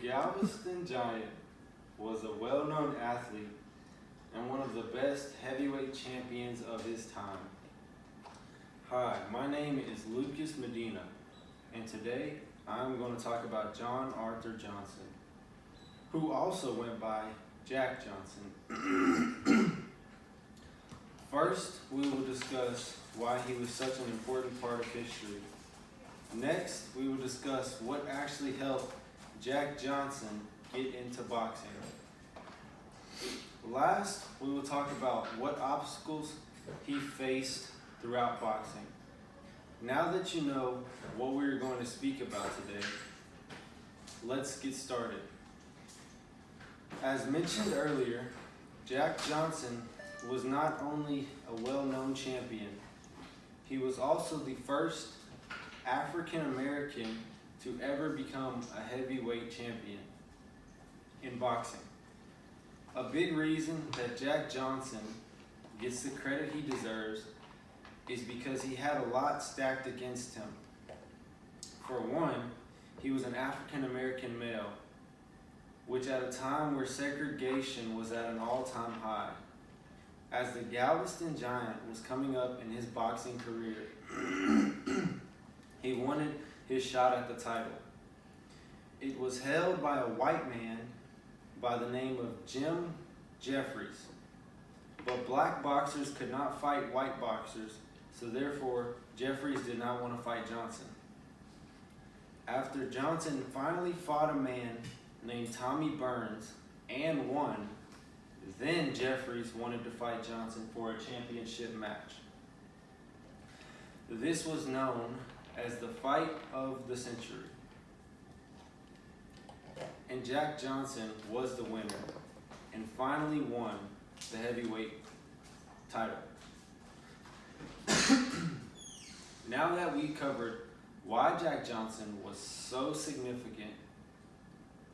Galveston Giant was a well-known athlete and one of the best heavyweight champions of his time. Hi, my name is Lucas Medina, and today I'm going to talk about John Arthur Johnson, who also went by Jack Johnson. First, we will discuss why he was such an important part of history. Next, we will discuss what actually helped Jack Johnson get into boxing. Last, we will talk about what obstacles he faced throughout boxing. Now that you know what we are going to speak about today, let's get started. As mentioned earlier, Jack Johnson was not only a well-known champion, he was also the first African American to ever become a heavyweight champion in boxing. A big reason that Jack Johnson gets the credit he deserves is because he had a lot stacked against him. For one, he was an African American male, which at a time where segregation was at an all-time high. As the Galveston Giant was coming up in his boxing career, he wanted his shot at the title. It was held by a white man by the name of Jim Jeffries, but black boxers could not fight white boxers, so therefore Jeffries did not want to fight Johnson. After Johnson finally fought a man named Tommy Burns and won, then Jeffries wanted to fight Johnson for a championship match. This was known as the fight of the century. And Jack Johnson was the winner and finally won the heavyweight title. Now that we covered why Jack Johnson was so significant,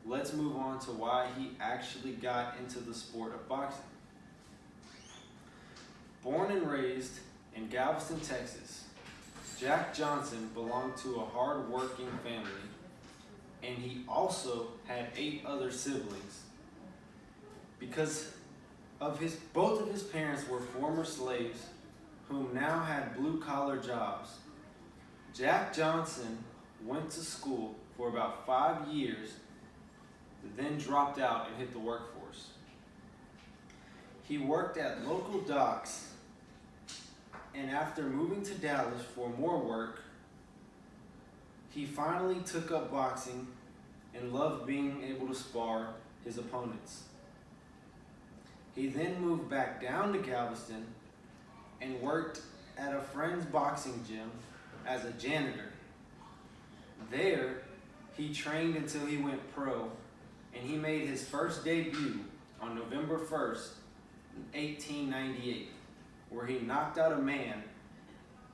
let's move on to why he actually got into the sport of boxing. Born and raised in Galveston, Texas, Jack Johnson belonged to a hard-working family, and he also had 8 other siblings. Because both of his parents were former slaves whom now had blue-collar jobs. Jack Johnson went to school for about 5 years, then dropped out and hit the workforce. He worked at local docks, and after moving to Dallas for more work, he finally took up boxing and loved being able to spar his opponents. He then moved back down to Galveston and worked at a friend's boxing gym as a janitor. There, he trained until he went pro, and he made his first debut on November 1st, 1898, where he knocked out a man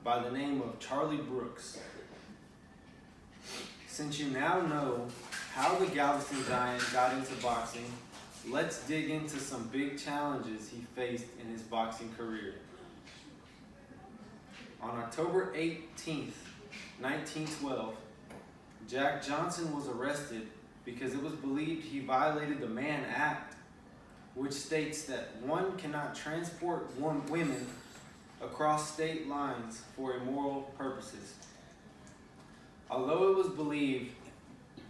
by the name of Charlie Brooks. Since you now know how the Galveston Giant got into boxing, let's dig into some big challenges he faced in his boxing career. On October 18th, 1912, Jack Johnson was arrested because it was believed he violated the Mann Act, which states that one cannot transport women across state lines for immoral purposes. Although it was believed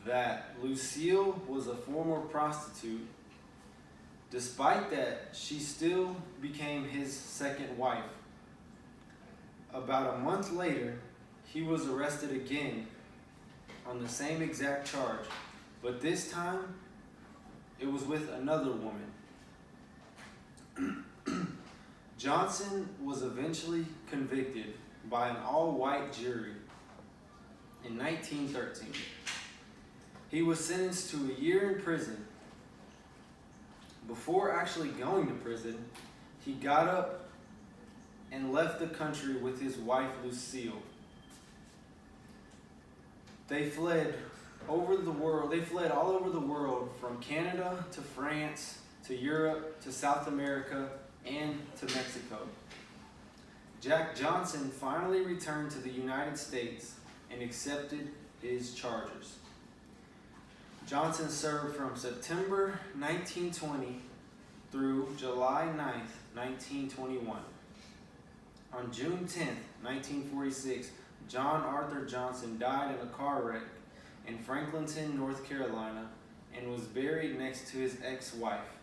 that Lucille was a former prostitute, despite that, she still became his second wife. About a month later, he was arrested again on the same exact charge, but this time, it was with another woman. Johnson was eventually convicted by an all-white jury in 1913. He was sentenced to a year in prison. Before actually going to prison, he got up and left the country with his wife, Lucille. They fled over the world. They fled all over the world, from Canada to France to Europe to South America and to Mexico. Jack Johnson finally returned to the United States and accepted his charges. Johnson served from September 1920 through July 9th, 1921. On June 10th, 1946, John Arthur Johnson died in a car wreck in Franklinton, North Carolina, and was buried next to his ex-wife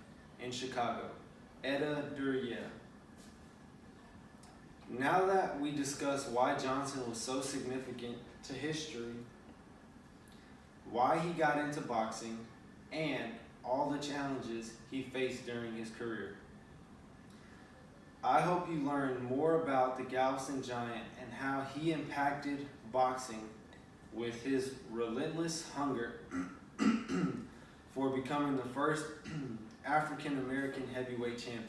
in Chicago, Etta Duryea. Now that we discuss why Johnson was so significant to history, why he got into boxing, and all the challenges he faced during his career, I hope you learn more about the Galveston Giant and how he impacted boxing with his relentless hunger for becoming the first African American heavyweight champion.